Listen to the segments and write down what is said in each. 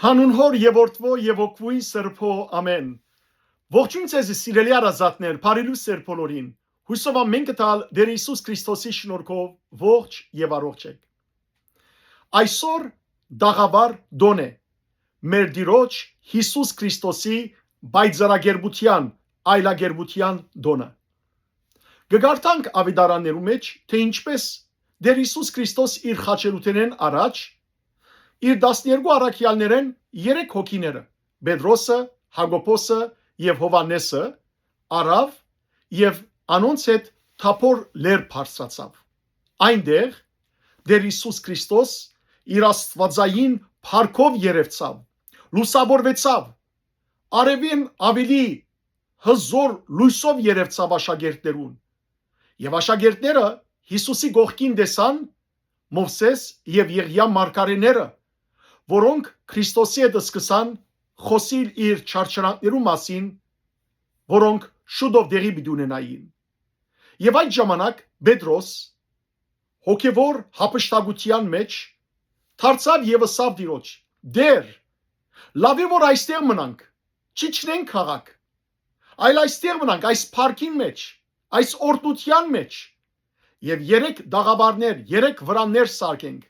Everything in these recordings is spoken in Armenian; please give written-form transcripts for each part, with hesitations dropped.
Հանուն հոր եւ որդվո եւ օգվույն սրբո ամեն։ Ողջույն ձեզ սիրելի արազատներ, բարի լույս բոլորին։ Հույսով ամեն կտալ Տեր Հիսուս Քրիստոսի շնորհքով ողջ եւ առողջ եք։ Այսօր դաղավար դոն է մեր Տիրոջ Հիսուս Քրիստոսի բայձարագերբության, այլագերբության դոնը։ Գգարտանք ավետարաններու մեջ, թե ինչպես Տեր Հիսուս Քրիստոս իր խաչելութենեն առաջ իր 12 առաքյալներեն 3 հոգիները՝ Պետրոսը, Հակոբոսը եւ Հովհաննեսը արավ եւ անոնց հետ Թափոր լեր բարձրացավ։ Այնտեղ Տեր Հիսուս Քրիստոս իր աստվածային փառքով երևցավ, լուսավորվեցավ, արևին ավելի հզոր լույսով երևցավ աշակերտներուն։ Եվ աշակերտները Հիսուսի կողքին տեսան Մովսես եւ Եղիա մարգարեները, որոնք Քրիստոսի հետ սկսան խոսիլ իր չարչարանքներու մասին, որոնք շուտով դեղի պիտի ունենային։ Եվ այդ ժամանակ Պետրոս հոգևոր հափշտակության մեջ դարձավ եւ ասավ Տիրոջ. «Դեր, լավ է որ այստեղ մնանք, չիջնենք քաղաք, այլ այստեղ մնանք, այս փառքին մեջ, այս օրդության մեջ, եւ 3 դաղաբարներ, 3 վրաններ սարքենք,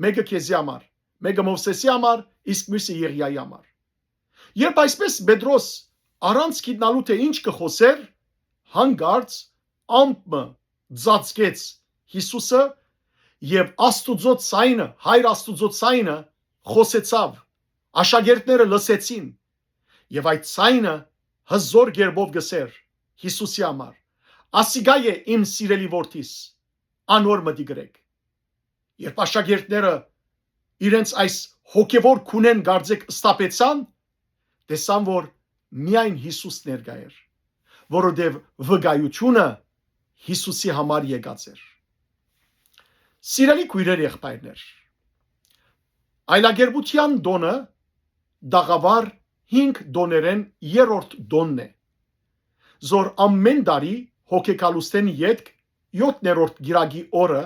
մեկը քեզի համար, մեկը Մովսեսի համար, իսկ մյուսը Եղիայի համար»։ Երբ այսպես Պետրոս առանց գիտնալու թե ինչ կխոսեր, հանկարծ ամպը ծածկեց Հիսուսը եւ Աստուծո ցայնը, Հայր Աստուծո ցայնը խոսեցավ, աշակերտները լսեցին եւ այդ ցայնը հզոր գերբով գսեր Հիսուսի համար. «Ասիգա է իմ սիրելի որդիս, անոր մտի գրեք»։ Երբ աշակերտները իրենց այս հոգևոր քունեն գարձեք ստապեցան, տեսան որ միայն Հիսուս ներկա էր, որովհետև վկայությունը Հիսուսի համար եկած էր։ Սիրելի քույրեր, եղբայրներ, այլագերբության դոնը դաղավար 5 դոներեն 3-րդ դոնն է, զոր ամեն տարի հոգեկալուստեն ետք 7-րդ գիրագի օրը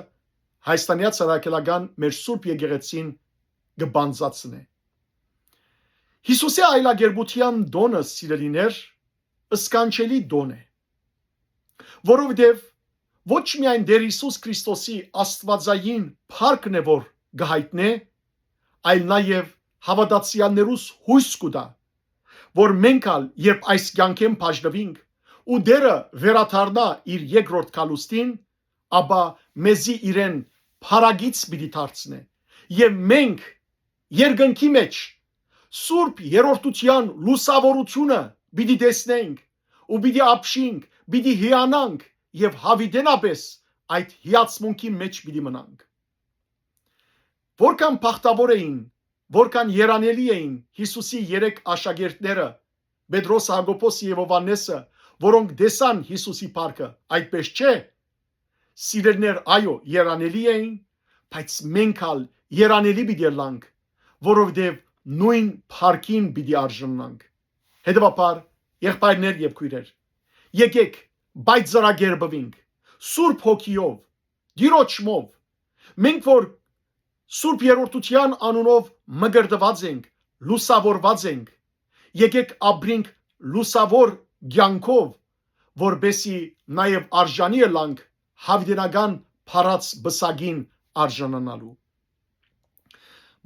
Հայաստանյա ցարակելական մեր Սուրբ Եկեղեցին գբանձացնե։ Հիսուսի այլագերբության դոնը, սիրելիներ, սքանչելի դոն է, որովհետև ոչ միայն Տեր Հիսուս Քրիստոսի աստվածային փառքն է, որ գահիտնե, այլ նաև հավատացյալներուս հույս կուտա, որ մենք ալ երբ այս կյանքեն բաժնվինք ու Տերը վերադառնա իր երկրորդ կալուստին, ապա մեզի իրեն փարագից պիտի դարձնե եւ մենք երկնքի մեջ Սուրբ երրորդության լուսավորությունը պիտի տեսնենք ու պիտի ապշինք, պիտի հիանանք եւ հավիտենապես այդ հիացմունքի մեջ պիտի մնանք։ Որքան բախտավոր էին, որքան երանելի էին Հիսուսի 3 աշակերտները՝ Պետրոս, Հակոբոս եւ Հովհաննեսը, որոնք տեսան Հիսուսի փառքը, այդպես չէ։ Սիրելիներ, այո, երանելի էին, բայց մենք ալ երանելի պիտի լանք, որովհետև նույն փառքին պիտի արժանանք։ Հետևաբար, եղբայրներ եւ քույրեր, եկեք բայձարագերբվենք Սուրբ Հոգիով, Տիրոջմով, մենք որ Սուրբ երրորդության անունով մգրտված ենք, լուսավորված ենք, եկեք ապրենք լուսավոր կյանքով, որբեսի նաև արժանի լանք հավիտենական փառած բսագին արժանանալու։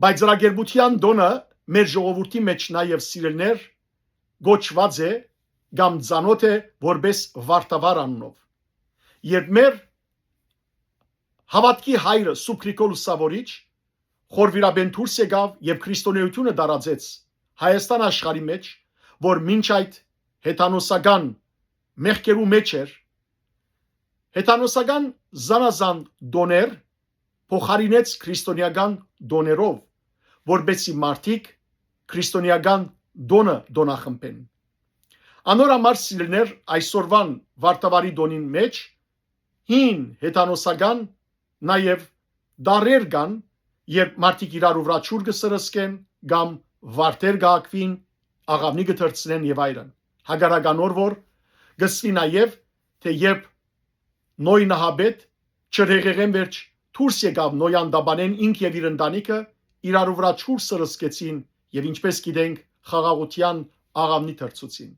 Բայձարագերբության դոնը մեր ժողովրդի մեջ նաև սիրելներ գոչված է կամ ծանոթ է որպես վարտավար անունով։ Երբ մեր հավատքի հայրը Սուրբ Գրիգոր Լուսավորիչ Խորվիրաբեն դուրս եկավ եւ քրիստոնեությունը տարածեց Հայաստան աշխարհի մեջ, որ մինչ այդ հեթանոսական մեղքերու մեջ էր, հեթանոսական զանազան դոներ փոխարինեց քրիստոնեական դոներով, որբեսի մարդիկ քրիստոնեական դոնը դոնախմբեն։ Անոր սիրելիներ, այսօրվան վարտավարի դոնին մեջ հին հեթանոսական նաև դարեր կան, երբ մարդիկ իրար վրա ջուր կսրսկեն կամ վարտեր կհակվին, աղավնի կթրցնեն եւ այլն։ Հագարական որ գսվի նաև թե երբ Նոյ նահաբեդ չրեղեղեն վերջ դուրս եկավ Նոյան դաբանեն ինք եւ իր ընտանիքը իրար վրա ջուր սրսկեցին եւ ինչպես գիտենք խաղաղության աղավնի թրծուցին։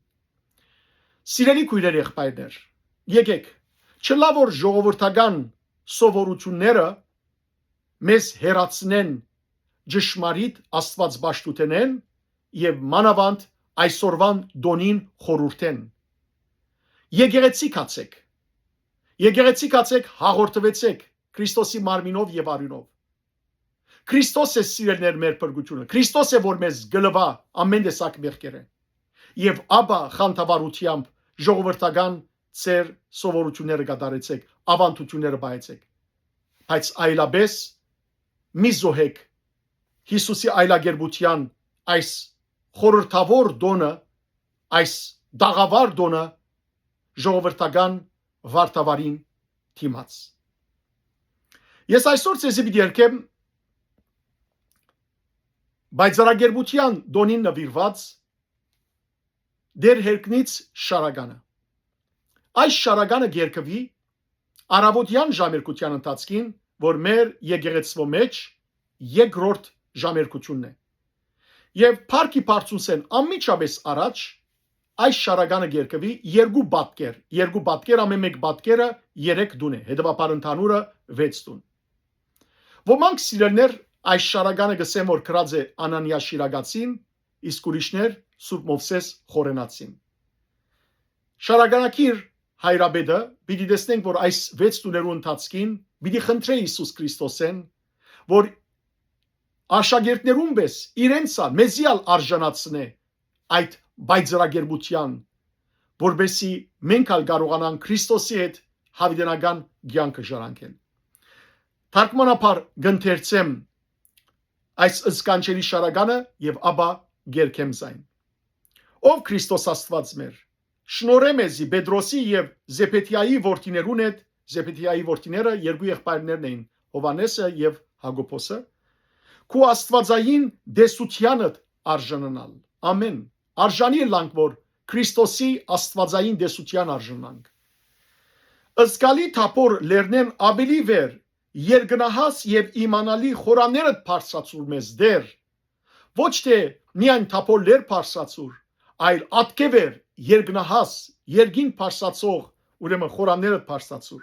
Սիրելի քույրեր եղբայրներ, եկեք չլա որ ժողովրդական սովորությունները մեզ հերացնեն ճշմարիտ աստվածբաշխութենեն եւ մանավանդ այսօրվան դոնին խորհուրդեն։ Եկեղեցի կացեք հաղորդվեցեք Քրիստոսի մարմինով եւ արյունով։ Քրիստոս է սիրելներ մեր փրկությունը, Քրիստոս է որ մեզ գլվա ամեն տեսակ մեղքերը։ Եվ ապա խանդավառությամբ ժողովրդական ծեր սովորությունները կատարեցեք, ավանդությունները բայեցեք։ Բայց այլապես մի զոհեք Հիսուսի այլագերբության այս խորհրդավոր դոնը, այս դաղավար դոնը ժողովրդական վարտավարին թիմաց։ Ես այսօր ցեզի պիտի երկեմ բայցարագերբության դոնին նվիրված դեր հերկնից շարագանը։ Այս շարագանը գերկվի արավոտյան ժամերկության ընթացքին, որ մեր եկեղեցվո մեջ երկրորդ ժամերկությունն է։ Եվ Փարքի Փարցունսեն անմիջապես առաջ այս շարագանը գերկվի երկու պատկեր ամեն մեկ պատկերը 3 դուն է, հետևաբար ընդհանուրը 6 դուն։ Ոմանք սիրելներ այս շարագանը գսեն որ գրած է Անանիա Շիրագացին, իսկ ուրիշներ Սուրբ Մովսես Խորենացին։ Շարագանակիր հայրաբեդը պիտի տեսնենք որ այս 6 դուներու ընթացքին պիտի խնդրե Հիսուս Քրիստոսեն որ աշակերտներուն պես իրենցալ մեզիալ արժանացնե այդ բայձրագերբության որբեսի մենք ալ կարողանանք Քրիստոսի հետ հավիտենական կյանքը ժառանգել։ Թարգմանաբար գընթերցեմ այս ըսկանչելի շարագանը եւ ապա գերքեմ զայն։ Ով Քրիստոս Աստված մեր, շնորհե մեզի Պետրոսի եւ Զեփեթիայի որդիներուն հետ, Զեփեթիայի որդիները երկու եղբայրներն էին, Հովանեսը եւ Հակոբոսը, քու աստվածային դեսությանդ արժանանալ։ Ամեն։ Արժանի լանք որ Քրիստոսի աստվածային դեսության արժանանք։ Ըսկալի թափոր լերնեն ավելի վեր երկնահաս եւ իմանալի խորաններդ բարձրացուր մեզ դեր։ Ոչ թե միայն թափոր լեր բարձրացուր, այլ ատկևեր երկնահաս երկին բարձրացող ուրեմն խորաններդ բարձրացուր։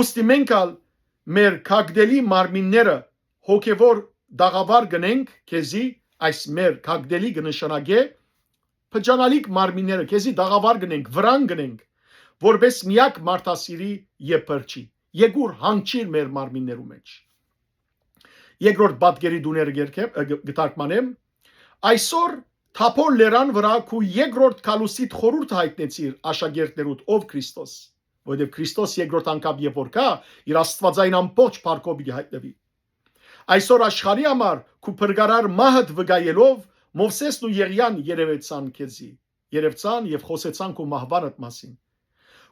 Ուստի մենք ալ մեր կագդելի մարմինները հոգևոր դաղավար գնենք քեզի այս մեր կագդելի կնշանակե փճանալիք մարմինները քեզի դաղավար գնենք վրան գնենք որպես միակ մարդասիրի եւ փրկի Եկուր հանգչիր մեր մարմիններու մեջ։ Երկրորդ պատկերի դուները գտարկմանեմ այսօր թափոր լերան վրա քու երկրորդ կալուսիդ խորուրդ հայտնեցիր աշակերտներուդ ով Քրիստոս որովհետև Քրիստոս երկրորդ անգամ եւ որ կա իր աստվածային ամբողջ փառքով հայտնվի։ Այսօր աշխարհի համար քու փրկարար մահդ վգայելով Մովսեսն ու Եղիան երևեցան քեզի երևցան եւ խոսեցան քու մահվանդ մասին։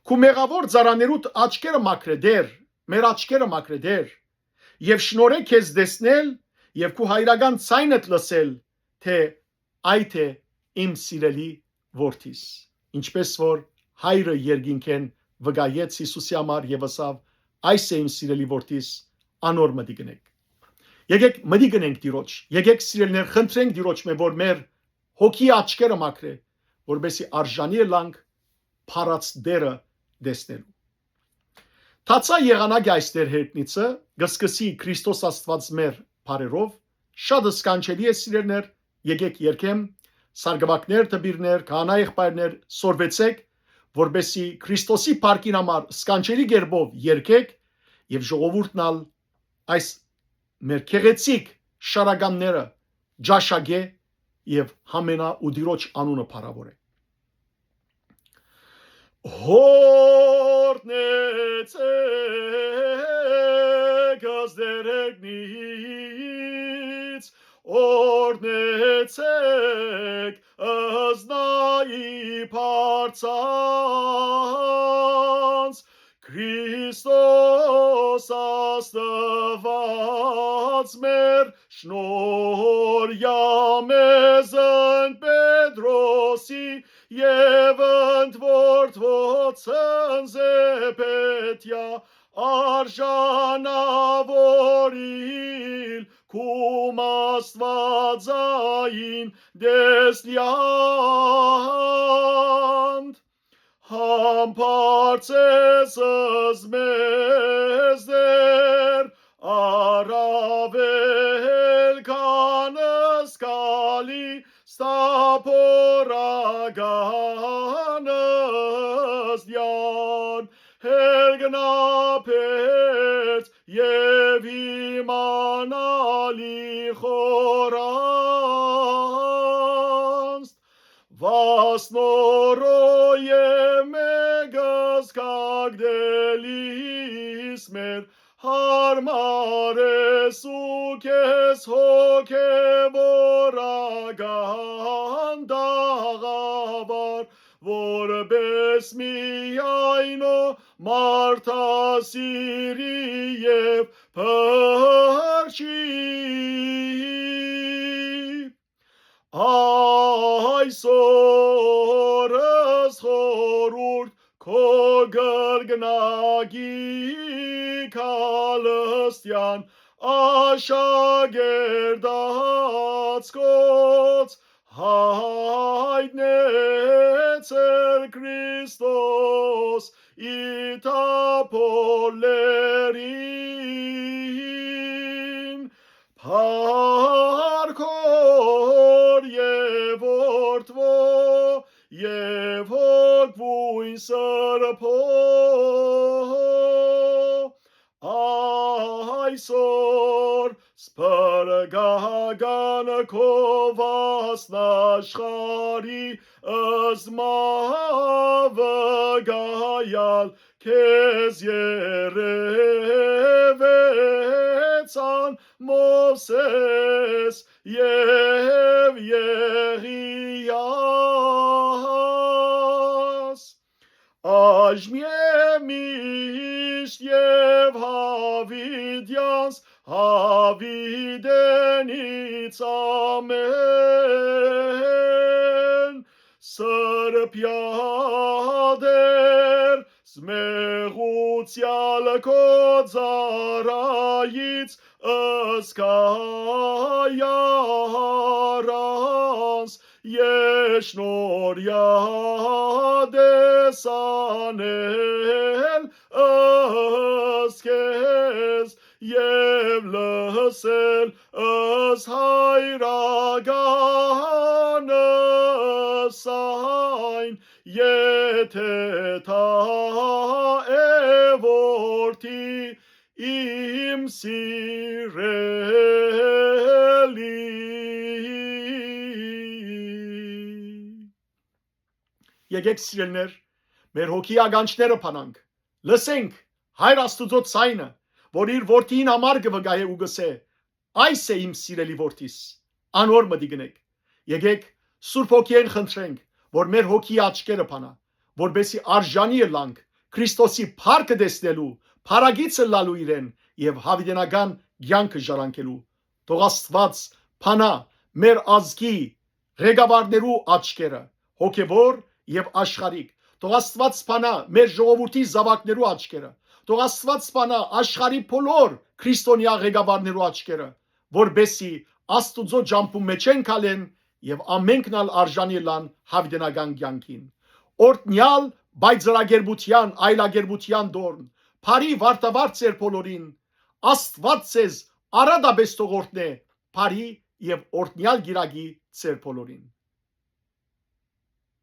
Քու մեղավոր ծառաներուդ աչքերը մաքրեդեր, մեր աչքերը մաքրեդեր, եւ շնորհե քեզ դեսնել եւ քու հայրական ցայնդ լսել, թե այդ է իմ սիրելի որդիս։ Ինչպես որ հայրը երկինքեն վգայեց Հիսուսի համար եւ ասավ. այս է իմ սիրելի որդիս, անոր մտի գնեք։ Եկեք մտի գնենք Տիրոջ, եկեք սիրելիներ խնդրենք Տիրոջ մե որ մեր հոգի աչքերը մաքրե, որբեսի արժանի լանք փառած դերը դեսնելու։ Թացա եղանակի այստեր հետնիցը գսկսի Քրիստոս Աստված մեր բարերով շատ սկանչելի է սիրելիներ, եկեք երկեմ սարգսակներ, տբիրներ, քահանա եղբայրներ սորվեցեք, որբեսի Քրիստոսի փառքին համար սկանչելի գերբով երկեք եւ ժողովուրդն ալ այս մեր քեղեցիկ շարագանները ջաշագե եւ համենա ու Տիրոջ անունը փառավորե։ Օրնեցեք ազդերեգնից, օրնեցեք ազնայի պարծանց, Քրիստոս Աստված մեր շնորհյա մեզ ընդ Պետրոսի եւ ընդ որդվոցն Զեփեթիա արժանավորիլ Kum Աստվածային դեսլյանդ Համբարձես մեզ դեր Առավել քան զգալի ստապորականս դյան Հերգնապեց և իմանալի խորանստ Վասնորոյե մեգս կագդելիս մեր Հարմարես ու կես հոգևորական դաղավար Որպես միայնո մարդասիրի և փրկի Այսօրս խորուրդ քո գրգնագի քալստյան աշակերտացկոց հայտնեցեր Քրիստոս իտապոլերին Փառքոր և օրդվո և հոգվույն սրբո Այսօր սպրգական քովասնաշխարի ըզմավգայալ քեզ երևեցան Մովսես և Եղիաս Աժմիեմիշտ և Հավիդյանց Հավիդենից ամեն Սրբյադեր զմեղուցյալ քո ծառայից ըսկայարանց Եշնորյա դեսանել ըսքեզ և լսել ըս հայրականս այն եթե թա է որդի իմ սիրելի Եկեք սիրելներ մեր հոգի ագանչները փանանք լսենք Հայր Աստուծո ցայնը որ իր որդին համար կվգայե ու գսե այս է իմ սիրելի որդիս անոր մտի գնեք եկեք Սուրբ Հոգիեն խնդրենք որ մեր հոգի աչքերը փանա որբեսի արժանի լանք Քրիստոսի փառքը տեսնելու փարագիցը լալու իրեն եւ հավիտենական կյանքը ժառանգելու թող Աստված փանա մեր ազգի ղեկավարներու աչքերը հոգեվոր եւ աշխարհիկ թող Աստված փանա մեր ժողովրդի զավակներու աչքերը Թող Աստված սպանա աշխարհի բոլոր քրիստոնյա ղեկավարներու աչքերը, որբեսի Աստուծո ջամփու մեջ են կալեն եւ ամենքնալ արժանի լան հավիտենական կյանքին։ Օրտնյալ բայձրագերբության, այլագերբության դորն, Փարի վարտավարձ էր բոլորին, Աստված ցեզ արադաբես թողորտնե, Փարի եւ օրտնյալ գիրագի ցեր բոլորին։